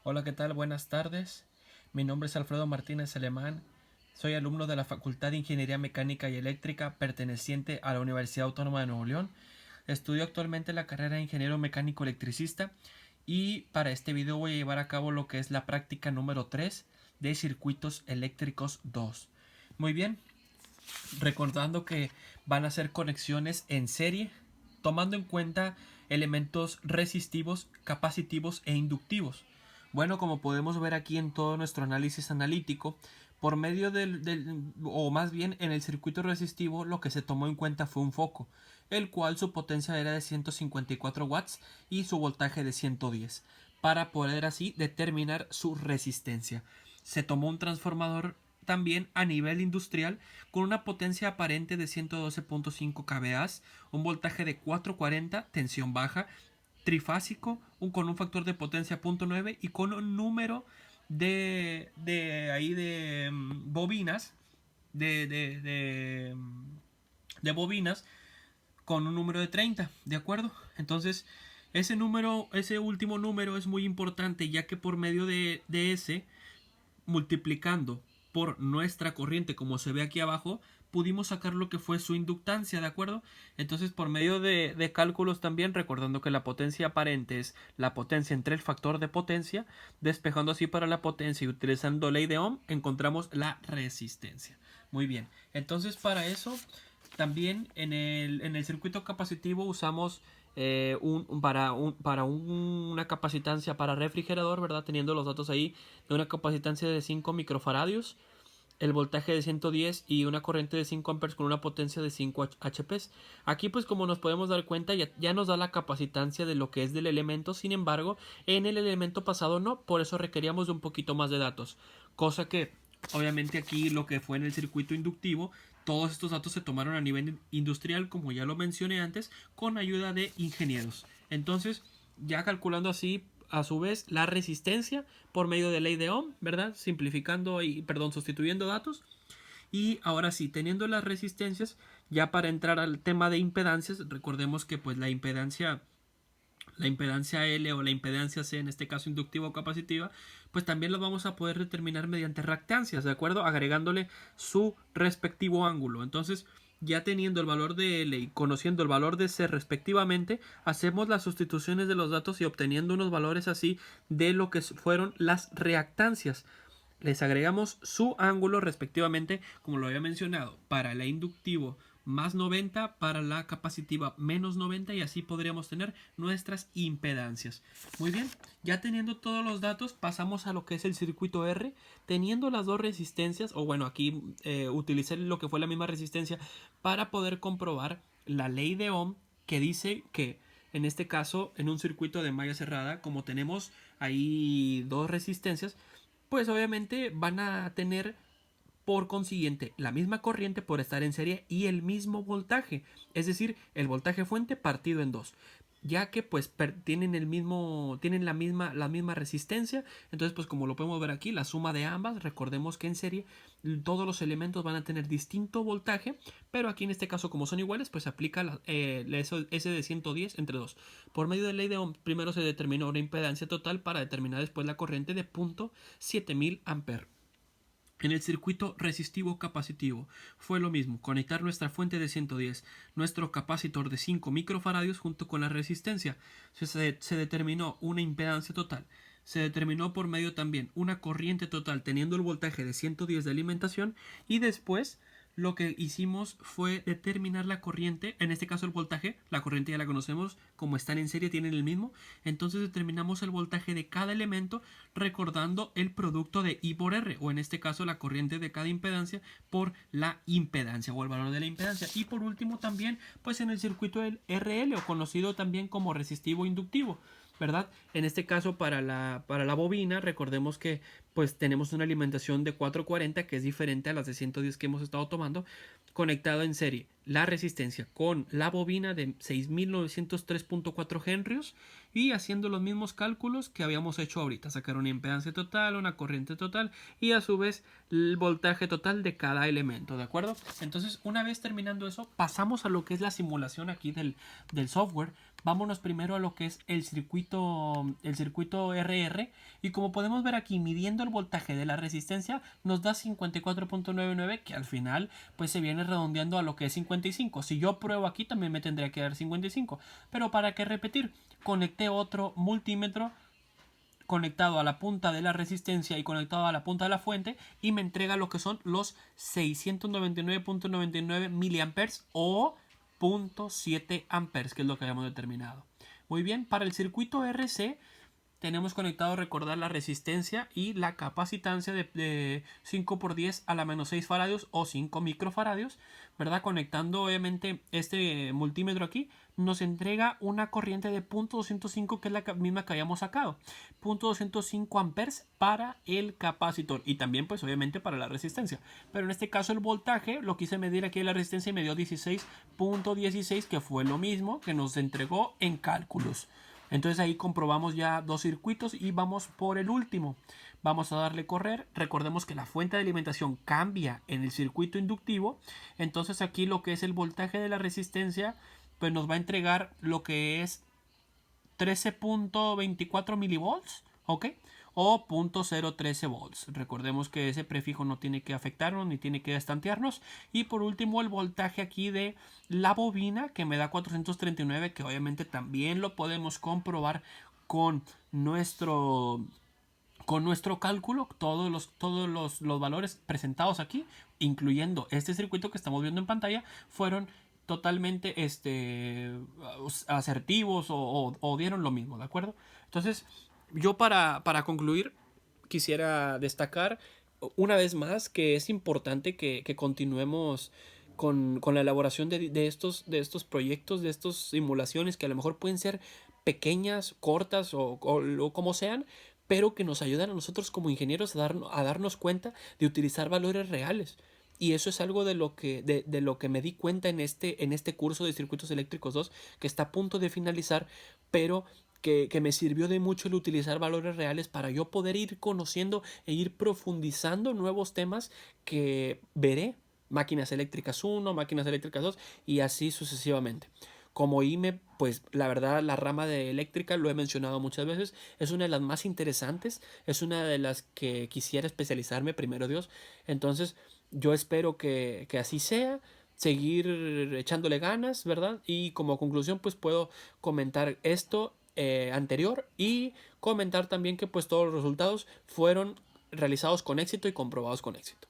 Hola, ¿qué tal? Buenas tardes. Mi nombre es Alfredo Martínez Alemán. Soy alumno de la Facultad de Ingeniería Mecánica y Eléctrica perteneciente a la Universidad Autónoma de Nuevo León. Estudio actualmente la carrera de Ingeniero Mecánico Electricista y para este video voy a llevar a cabo lo que es la práctica número 3 de Circuitos Eléctricos 2. Muy bien, recordando que van a ser conexiones en serie, tomando en cuenta elementos resistivos, capacitivos e inductivos. Bueno, como podemos ver aquí en todo nuestro análisis analítico, por medio o más bien en el circuito resistivo, lo que se tomó en cuenta fue un foco, el cual su potencia era de 154 watts y su voltaje de 110, para poder así determinar su resistencia. Se tomó un transformador también a nivel industrial con una potencia aparente de 112.5 kVA, un voltaje de 440, tensión baja, trifásico, con un factor de potencia 0.9 y con un número de bobinas, de bobinas con un número de 30, ¿de acuerdo? Entonces, ese último número es muy importante, ya que por medio de ese, multiplicando por nuestra corriente, como se ve aquí abajo, pudimos sacar lo que fue su inductancia, ¿de acuerdo? Entonces, por medio de cálculos también, recordando que la potencia aparente es la potencia entre el factor de potencia, despejando así para la potencia y utilizando ley de Ohm, encontramos la resistencia. Muy bien, entonces para eso, también en el circuito capacitivo usamos una capacitancia para refrigerador, ¿verdad? Teniendo los datos ahí de una capacitancia de 5 microfaradios, el voltaje de 110 y una corriente de 5 amperes con una potencia de 5 HP. Aquí pues como nos podemos dar cuenta ya nos da la capacitancia de lo que es del elemento, sin embargo en el elemento pasado no, por eso requeríamos de un poquito más de datos, cosa que obviamente aquí lo que fue en el circuito inductivo, todos estos datos se tomaron a nivel industrial, como ya lo mencioné antes, con ayuda de ingenieros. Entonces, ya calculando así a su vez la resistencia por medio de ley de Ohm, ¿verdad? Sustituyendo datos. Y ahora sí, teniendo las resistencias, ya para entrar al tema de impedancias, recordemos que pues la impedancia L o la impedancia C, en este caso inductiva o capacitiva, pues también lo vamos a poder determinar mediante reactancias, ¿de acuerdo? Agregándole su respectivo ángulo. Entonces, ya teniendo el valor de L y conociendo el valor de C respectivamente, hacemos las sustituciones de los datos y obteniendo unos valores así de lo que fueron las reactancias. Les agregamos su ángulo respectivamente, como lo había mencionado, para la inductivo más 90, para la capacitiva menos 90, y así podríamos tener nuestras impedancias. Muy bien, ya teniendo todos los datos pasamos a lo que es el circuito R, teniendo las dos resistencias, o bueno, aquí utilicé lo que fue la misma resistencia para poder comprobar la ley de Ohm, que dice que en este caso en un circuito de malla cerrada, como tenemos ahí dos resistencias, pues obviamente van a tener por consiguiente la misma corriente por estar en serie y el mismo voltaje, es decir, el voltaje fuente partido en dos, ya que pues tienen la misma resistencia. Entonces pues como lo podemos ver aquí, la suma de ambas, recordemos que en serie todos los elementos van a tener distinto voltaje, pero aquí en este caso como son iguales pues se aplica ese de 110 entre 2. Por medio de ley de Ohm primero se determinó una impedancia total para determinar después la corriente de 0.7000 amperes. En el circuito resistivo capacitivo fue lo mismo, conectar nuestra fuente de 110, nuestro capacitor de 5 microfaradios junto con la resistencia. Se determinó una impedancia total. Se determinó por medio también una corriente total teniendo el voltaje de 110 de alimentación, y después lo que hicimos fue determinar la corriente, en este caso el voltaje, la corriente ya la conocemos, como están en serie tienen el mismo, entonces determinamos el voltaje de cada elemento recordando el producto de I por R, o en este caso la corriente de cada impedancia por la impedancia o el valor de la impedancia. Y por último también pues en el circuito del RL, o conocido también como resistivo inductivo, ¿verdad? En este caso para la bobina, recordemos que pues tenemos una alimentación de 440 que es diferente a las de 110 que hemos estado tomando, conectado en serie la resistencia con la bobina de 6903.4 henrios, y haciendo los mismos cálculos que habíamos hecho ahorita, sacar una impedancia total, una corriente total y a su vez el voltaje total de cada elemento, ¿de acuerdo? Entonces una vez terminando eso pasamos a lo que es la simulación aquí del software, Vámonos primero a lo que es el circuito RR, y como podemos ver aquí, midiendo el voltaje de la resistencia, nos da 54.99, que al final pues se viene redondeando a lo que es 55. Si yo pruebo aquí también me tendría que dar 55, pero para qué repetir, conecté otro multímetro conectado a la punta de la resistencia y conectado a la punta de la fuente, y me entrega lo que son los 699.99 miliamperes o 0.7 amperes, que es lo que habíamos determinado. Muy bien, para el circuito RC tenemos conectado, recordar, la resistencia y la capacitancia de 5 por 10 a la menos 6 faradios o 5 microfaradios, ¿verdad? Conectando obviamente este multímetro aquí, nos entrega una corriente de 0.205, que es la misma que habíamos sacado. 0.205 amperes para el capacitor y también pues obviamente para la resistencia. Pero en este caso el voltaje lo quise medir aquí en la resistencia y me dio 16.16, que fue lo mismo que nos entregó en cálculos. Entonces ahí comprobamos ya dos circuitos y vamos por el último. Vamos a darle correr. Recordemos que la fuente de alimentación cambia en el circuito inductivo. Entonces aquí lo que es el voltaje de la resistencia pues nos va a entregar lo que es 13.24 milivolts, ¿ok? O 0.013 volts. Recordemos que ese prefijo no tiene que afectarnos ni tiene que estantearnos. Y por último el voltaje aquí de la bobina, que me da 439, que obviamente también lo podemos comprobar con nuestro cálculo. Todos los valores presentados aquí, incluyendo este circuito que estamos viendo en pantalla, fueron totalmente asertivos o dieron lo mismo, ¿de acuerdo? Entonces, yo para concluir, quisiera destacar una vez más que es importante que continuemos con la elaboración de estos proyectos, de estas simulaciones que a lo mejor pueden ser pequeñas, cortas o como sean, pero que nos ayudan a nosotros como ingenieros a darnos cuenta de utilizar valores reales. Y eso es algo de lo que me di cuenta en este curso de Circuitos Eléctricos 2, que está a punto de finalizar, pero que me sirvió de mucho el utilizar valores reales para yo poder ir conociendo e ir profundizando nuevos temas que veré. Máquinas eléctricas 1, máquinas eléctricas 2 y así sucesivamente. Como IME, pues la verdad la rama de eléctrica, lo he mencionado muchas veces, es una de las más interesantes, es una de las que quisiera especializarme, primero Dios. Entonces yo espero que así sea, seguir echándole ganas, ¿verdad? Y como conclusión pues puedo comentar esto anterior y comentar también que pues todos los resultados fueron realizados con éxito y comprobados con éxito.